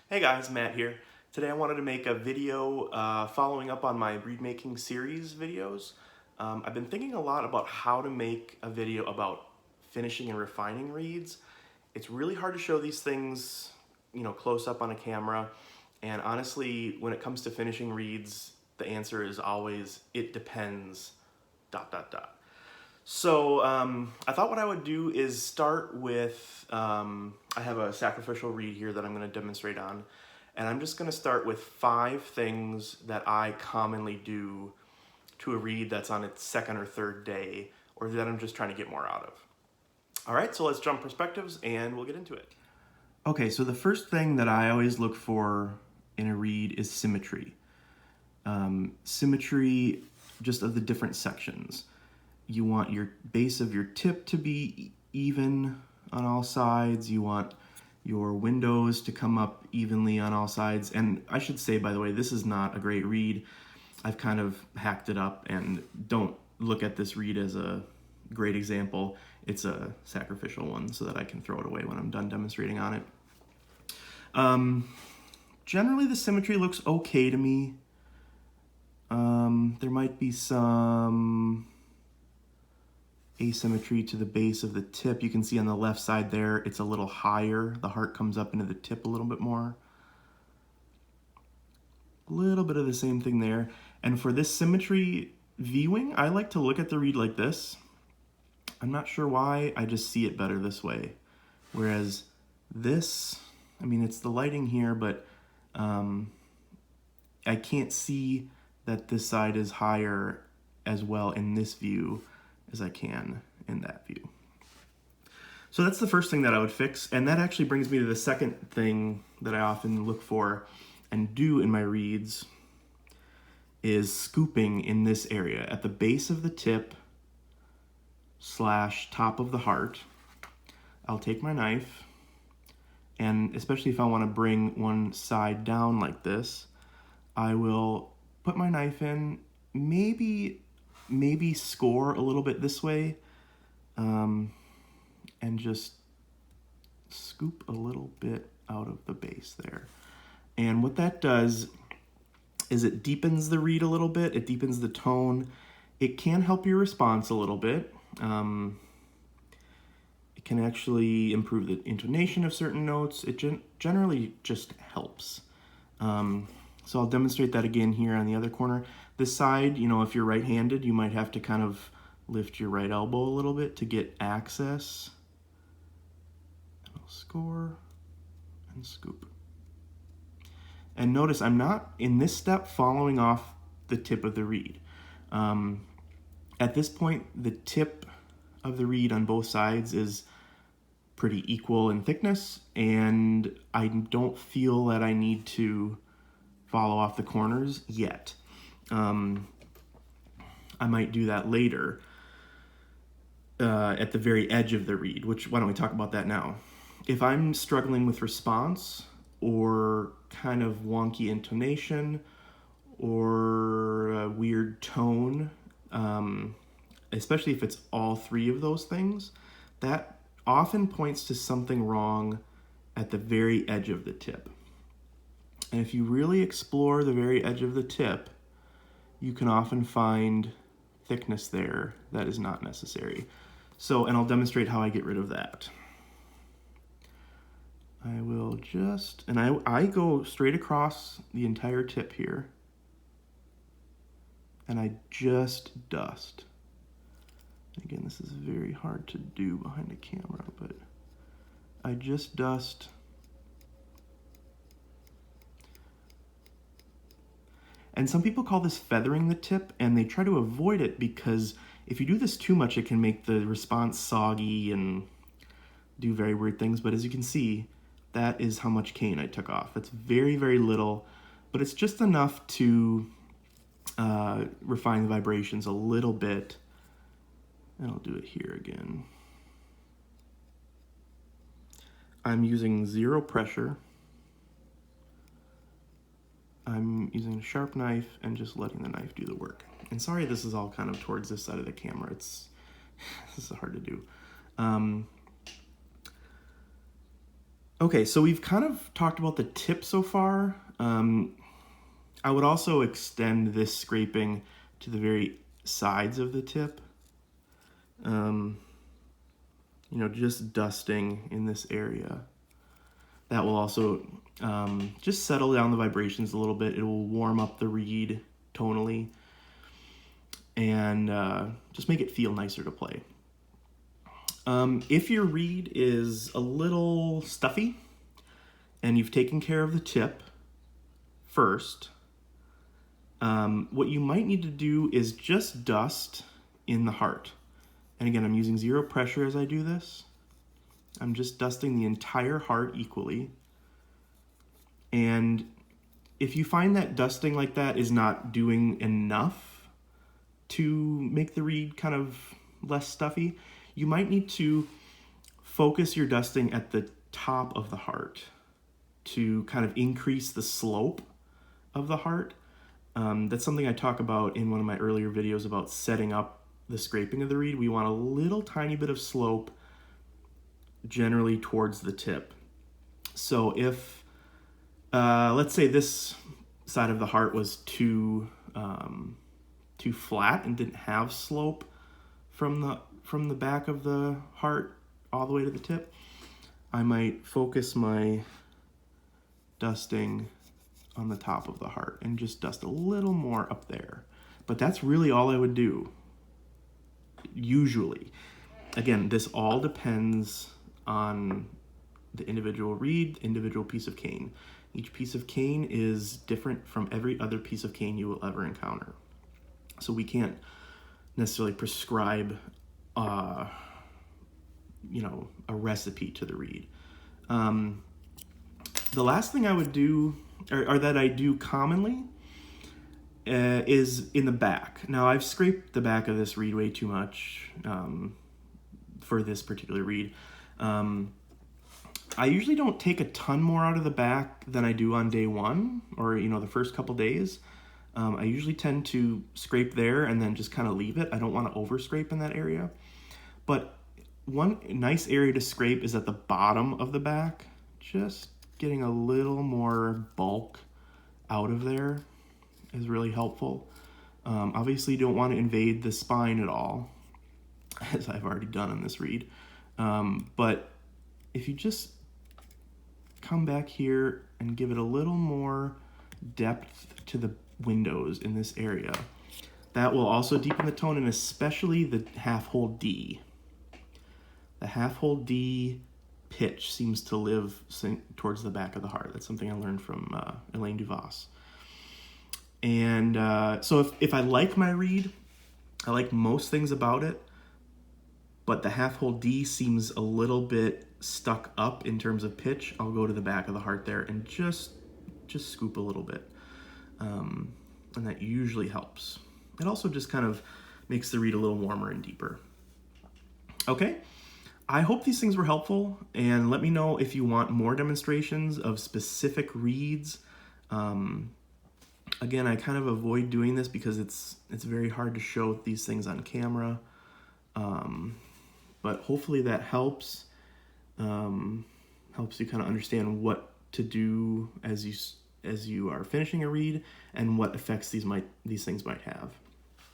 Hey guys, Matt here. Today I wanted to make a video following up on my reed making series videos. I've been thinking a lot about how to make a video about finishing and refining reeds. It's really hard to show these things, close up on a camera. And honestly, when it comes to finishing reeds, the answer is always, it depends, ... So I thought what I would do is start with, I have a sacrificial reed here that I'm going to demonstrate on, and I'm just going to start with 5 things that I commonly do to a reed that's on its second or third day, or that I'm just trying to get more out of. All right, so let's jump perspectives and we'll get into it. Okay, so the first thing that I always look for in a reed is symmetry. Symmetry just of the different sections. You want your base of your tip to be even on all sides. You want your windows to come up evenly on all sides. And I should say, by the way, this is not a great reed. I've kind of hacked it up, and don't look at this reed as a great example. It's a sacrificial one so that I can throw it away when I'm done demonstrating on it. Generally, the symmetry looks okay to me. There might be some asymmetry to the base of the tip. You can see on the left side there, it's a little higher. The heart comes up into the tip a little bit more. A little bit of the same thing there. And for this symmetry viewing, I like to look at the reed like this. I'm not sure why, I just see it better this way. Whereas this, I mean, it's the lighting here, but I can't see that this side is higher as well in this view as I can in that view. So that's the first thing that I would fix, and that actually brings me to the second thing that I often look for and do in my reeds is scooping in this area at the base of the tip / top of the heart. I'll take my knife, and especially if I want to bring one side down like this, I will put my knife in, maybe score a little bit this way, and just scoop a little bit out of the base there. And what that does is it deepens the reed a little bit, it deepens the tone. It can help your response a little bit. It can actually improve the intonation of certain notes. It generally just helps. So I'll demonstrate that again here on the other corner. This side, if you're right-handed, you might have to kind of lift your right elbow a little bit to get access. And I'll score and scoop. And notice I'm not, in this step, following off the tip of the reed. At this point, the tip of the reed on both sides is pretty equal in thickness, and I don't feel that I need to follow off the corners yet. I might do that later at the very edge of the reed, which, why don't we talk about that now? If I'm struggling with response or kind of wonky intonation or a weird tone, especially if it's all 3 of those things, that often points to something wrong at the very edge of the tip. And if you really explore the very edge of the tip, you can often find thickness there that is not necessary. So, and I'll demonstrate how I get rid of that. I will just, and I go straight across the entire tip here, and I just dust. Again, this is very hard to do behind a camera, but I just dust. And some people call this feathering the tip, and they try to avoid it because if you do this too much, it can make the response soggy and do very weird things. But as you can see, that is how much cane I took off. It's very, very little, but it's just enough to refine the vibrations a little bit. And I'll do it here again. I'm using 0 pressure. I'm using a sharp knife and just letting the knife do the work. And sorry this is all kind of towards this side of the camera. This is hard to do. Okay, so we've kind of talked about the tip so far. I would also extend this scraping to the very sides of the tip. Just dusting in this area. That will also just settle down the vibrations a little bit. It will warm up the reed tonally and just make it feel nicer to play. If your reed is a little stuffy and you've taken care of the tip first, what you might need to do is just dust in the heart. And again, I'm using zero pressure as I do this. I'm just dusting the entire heart equally. And if you find that dusting like that is not doing enough to make the reed kind of less stuffy, you might need to focus your dusting at the top of the heart to kind of increase the slope of the heart. That's something I talk about in one of my earlier videos about setting up the scraping of the reed. We want a little tiny bit of slope generally towards the tip. So if, let's say this side of the heart was too flat and didn't have slope from the back of the heart all the way to the tip, I might focus my dusting on the top of the heart and just dust a little more up there. But that's really all I would do, usually. Again, this all depends on the individual reed, individual piece of cane. Each piece of cane is different from every other piece of cane you will ever encounter. So we can't necessarily prescribe a recipe to the reed. The last thing I would do, or that I do commonly, is in the back. Now, I've scraped the back of this reed way too much for this particular reed. I usually don't take a ton more out of the back than I do on day one or, the first couple days. I usually tend to scrape there and then just kind of leave it. I don't want to over scrape in that area. But one nice area to scrape is at the bottom of the back. Just getting a little more bulk out of there is really helpful. Obviously, you don't want to invade the spine at all, as I've already done on this reed. But if you just come back here and give it a little more depth to the windows in this area, that will also deepen the tone, and especially the half-hole D. The half-hole D pitch seems to live towards the back of the heart. That's something I learned from Elaine Duvas. And so if I like my reed, I like most things about it, but the half-hole D seems a little bit stuck up in terms of pitch, I'll go to the back of the heart there and just scoop a little bit. And that usually helps. It also just kind of makes the reed a little warmer and deeper. Okay, I hope these things were helpful, and let me know if you want more demonstrations of specific reeds. Again, I kind of avoid doing this because it's very hard to show these things on camera. But hopefully that helps you kind of understand what to do as you are finishing a reed and what effects these things might have.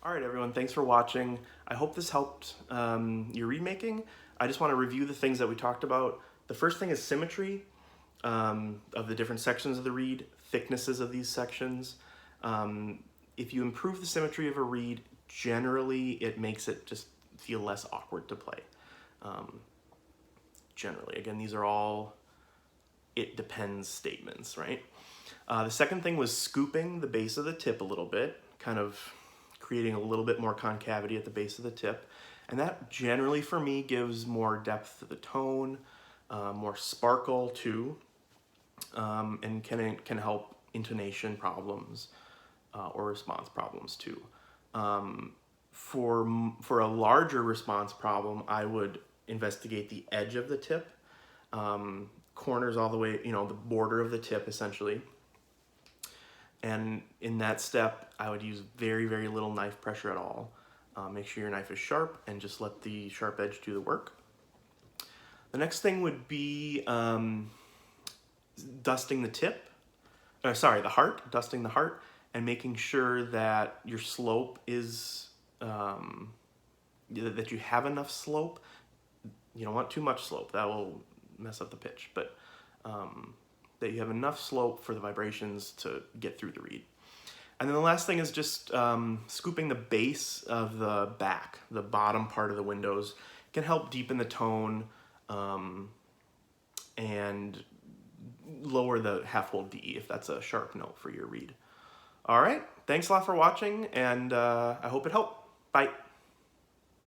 All right, everyone, thanks for watching. I hope this helped your reed making. I just want to review the things that we talked about. The first thing is symmetry of the different sections of the reed, thicknesses of these sections. If you improve the symmetry of a reed, generally it makes it just feel less awkward to play. Generally, again, these are all it depends statements, right? The second thing was scooping the base of the tip a little bit, kind of creating a little bit more concavity at the base of the tip. And that generally for me gives more depth to the tone, more sparkle too, and can help intonation problems or response problems too. For a larger response problem, I would investigate the edge of the tip, corners all the way, the border of the tip essentially. And in that step, I would use very, very little knife pressure at all. Make sure your knife is sharp and just let the sharp edge do the work. The next thing would be dusting the tip, dusting the heart, and making sure that your slope is, that you have enough slope. You don't want too much slope, that will mess up the pitch, but that you have enough slope for the vibrations to get through the reed. And then the last thing is just scooping the base of the back, the bottom part of the windows, can help deepen the tone and lower the half-hold D if that's a sharp note for your reed. All right, thanks a lot for watching, and I hope it helped. Bye.